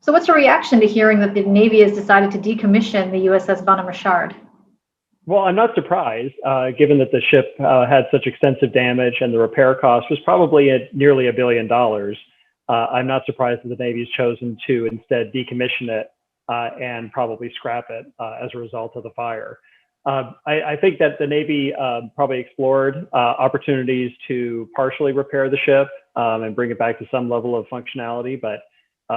So what's your reaction to hearing that the Navy has decided to decommission the USS Bonhomme Richard? Well, I'm not surprised, given that the ship had such extensive damage and the repair cost was probably at nearly $1 billion. I'm not surprised that the Navy's chosen to instead decommission it and probably scrap it as a result of the fire. I think that the Navy probably explored opportunities to partially repair the ship and bring it back to some level of functionality, but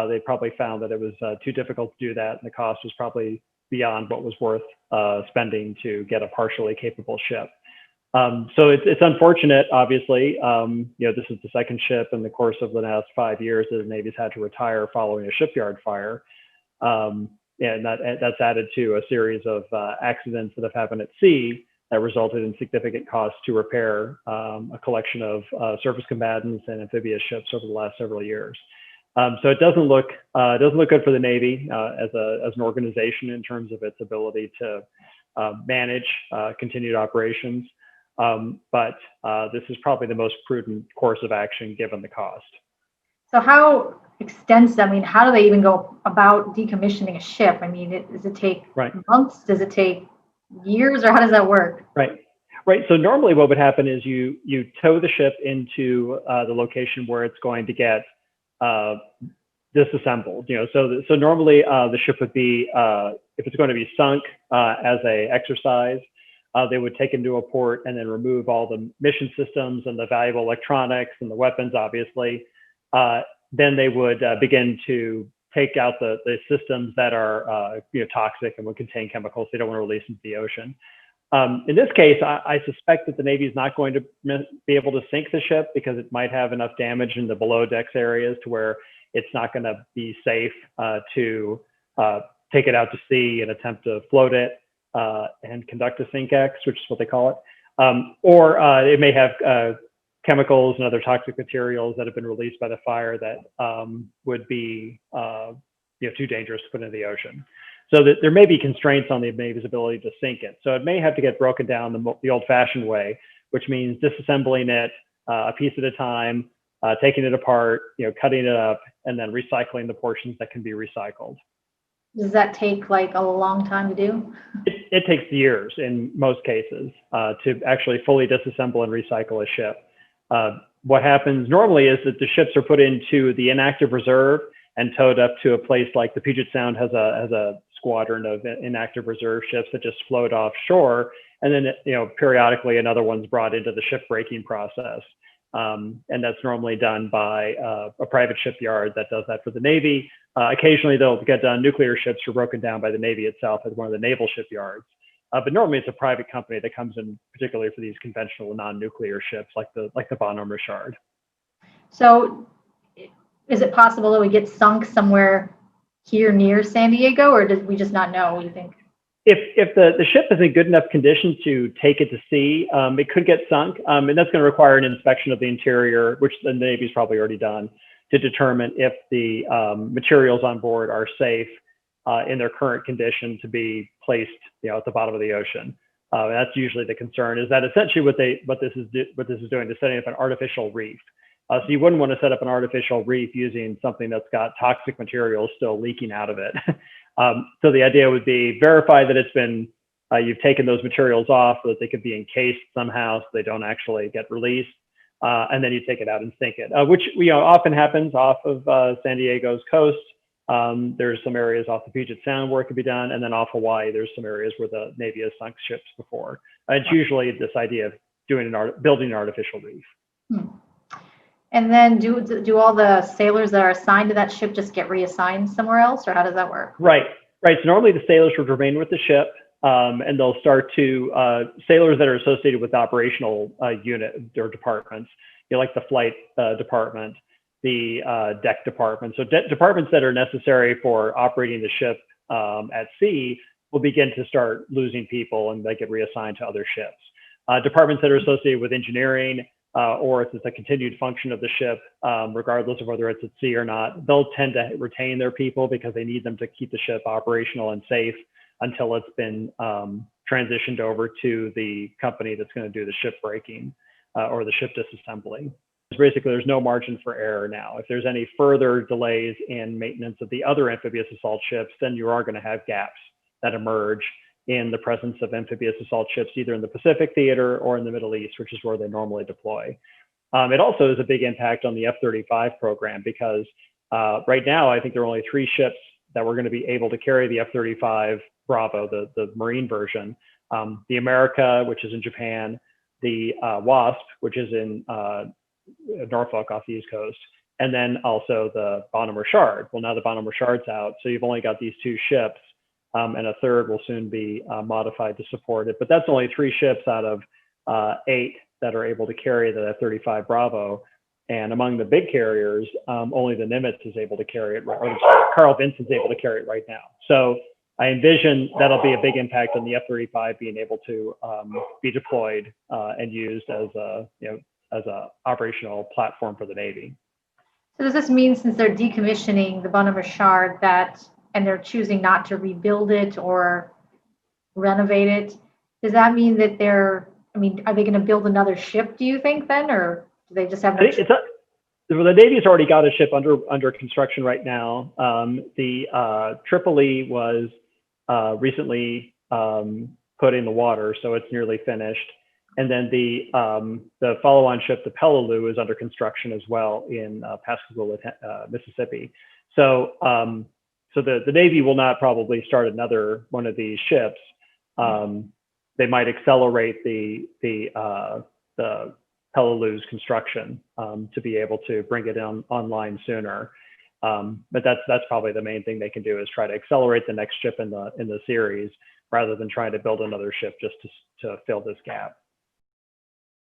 they probably found that it was too difficult to do that, and the cost was probably beyond what was worth spending to get a partially capable ship. So it's unfortunate, obviously. This is the second ship in the course of the last 5 years that the Navy's had to retire following a shipyard fire. And that's added to a series of accidents that have happened at sea that resulted in significant costs to repair a collection of surface combatants and amphibious ships over the last several years. So it doesn't look good for the Navy as an organization in terms of its ability to manage continued operations. But this is probably the most prudent course of action given the cost. So how extensive, how do they even go about decommissioning a ship? Does it take months? Does it take years, or how does that work? Right. So normally what would happen is you tow the ship into the location where it's going to get disassembled. So normally the ship would be, if it's going to be sunk as a exercise, they would take into a port and then remove all the mission systems and the valuable electronics and the weapons, obviously. Then they would begin to take out the systems that are toxic and would contain chemicals they don't want to release into the ocean. In this case, I suspect that the Navy is not going to be able to sink the ship because it might have enough damage in the below decks areas to where it's not going to be safe to take it out to sea and attempt to float it and conduct a sink-X, which is what they call it. Or it may have chemicals and other toxic materials that have been released by the fire that would be too dangerous to put into the ocean. So that there may be constraints on the Navy's ability to sink it. So it may have to get broken down the old-fashioned way, which means disassembling it a piece at a time, taking it apart, cutting it up, and then recycling the portions that can be recycled. Does that take like a long time to do? It takes years in most cases to actually fully disassemble and recycle a ship. What happens normally is that the ships are put into the inactive reserve and towed up to a place like the Puget Sound has a squadron of inactive reserve ships that just float offshore, and then periodically another one's brought into the ship breaking process, and that's normally done by a private shipyard that does that for the Navy. Occasionally they'll get done. Nuclear ships are broken down by the Navy itself at one of the naval shipyards, but normally it's a private company that comes in, particularly for these conventional non-nuclear ships like the Bonhomme Richard. So is it possible that we get sunk somewhere here near San Diego, or did we just not know? What do you think? If the ship is in good enough condition to take it to sea, it could get sunk, and that's going to require an inspection of the interior, which the Navy's probably already done, to determine if the materials on board are safe in their current condition to be placed, at the bottom of the ocean. That's usually the concern. Is that essentially what this is doing is setting up an artificial reef. So you wouldn't want to set up an artificial reef using something that's got toxic materials still leaking out of it. So the idea would be verify that it's been, you've taken those materials off so that they could be encased somehow so they don't actually get released. And then you take it out and sink it, which often happens off of San Diego's coast. There's some areas off the Puget Sound where it could be done. And then off Hawaii, there's some areas where the Navy has sunk ships before. It's usually this idea of building an artificial reef. And then do all the sailors that are assigned to that ship just get reassigned somewhere else, or how does that work? Right. So normally the sailors would remain with the ship, and they'll start to, sailors that are associated with operational unit or departments, like the flight department, the deck department. So departments that are necessary for operating the ship at sea will begin to start losing people, and they get reassigned to other ships. Departments that are associated with engineering, or if it's a continued function of the ship, regardless of whether it's at sea or not, they'll tend to retain their people because they need them to keep the ship operational and safe until it's been transitioned over to the company that's going to do the ship breaking or the ship disassembly. basically there's no margin for error now. If there's any further delays in maintenance of the other amphibious assault ships, then you are going to have gaps that emerge in the presence of amphibious assault ships, either in the Pacific theater or in the Middle East, which is where they normally deploy. It also has a big impact on the F-35 program because right now, I think there are only 3 ships that were going to be able to carry the F-35 Bravo, the Marine version. The America, which is in Japan, the Wasp, which is in Norfolk off the East Coast, and then also the Bonhomme Richard. Well, now the Bonhomme Richard's out, so you've only got these 2 ships, and a third will soon be modified to support it. But that's only 3 ships out of 8 that are able to carry the F-35 Bravo. And among the big carriers, only the Nimitz is able to carry it, or Carl Vinson's able to carry it right now. So I envision that'll be a big impact on the F-35 being able to be deployed and used as a, as a operational platform for the Navy. So does this mean, since they're decommissioning the Bonhomme Richard, and they're choosing not to rebuild it or renovate it, does that mean that are they going to build another ship, do you think, then, or do they just have no ship? The Navy's already got a ship under construction right now. The Tripoli was recently put in the water, so it's nearly finished. And then the follow-on ship, the Peleliu, is under construction as well in Pascagoula, Mississippi. So the Navy will not probably start another one of these ships. They might accelerate the Peleliu's construction to be able to bring it online sooner. But that's probably the main thing they can do, is try to accelerate the next ship in the series rather than trying to build another ship just to fill this gap.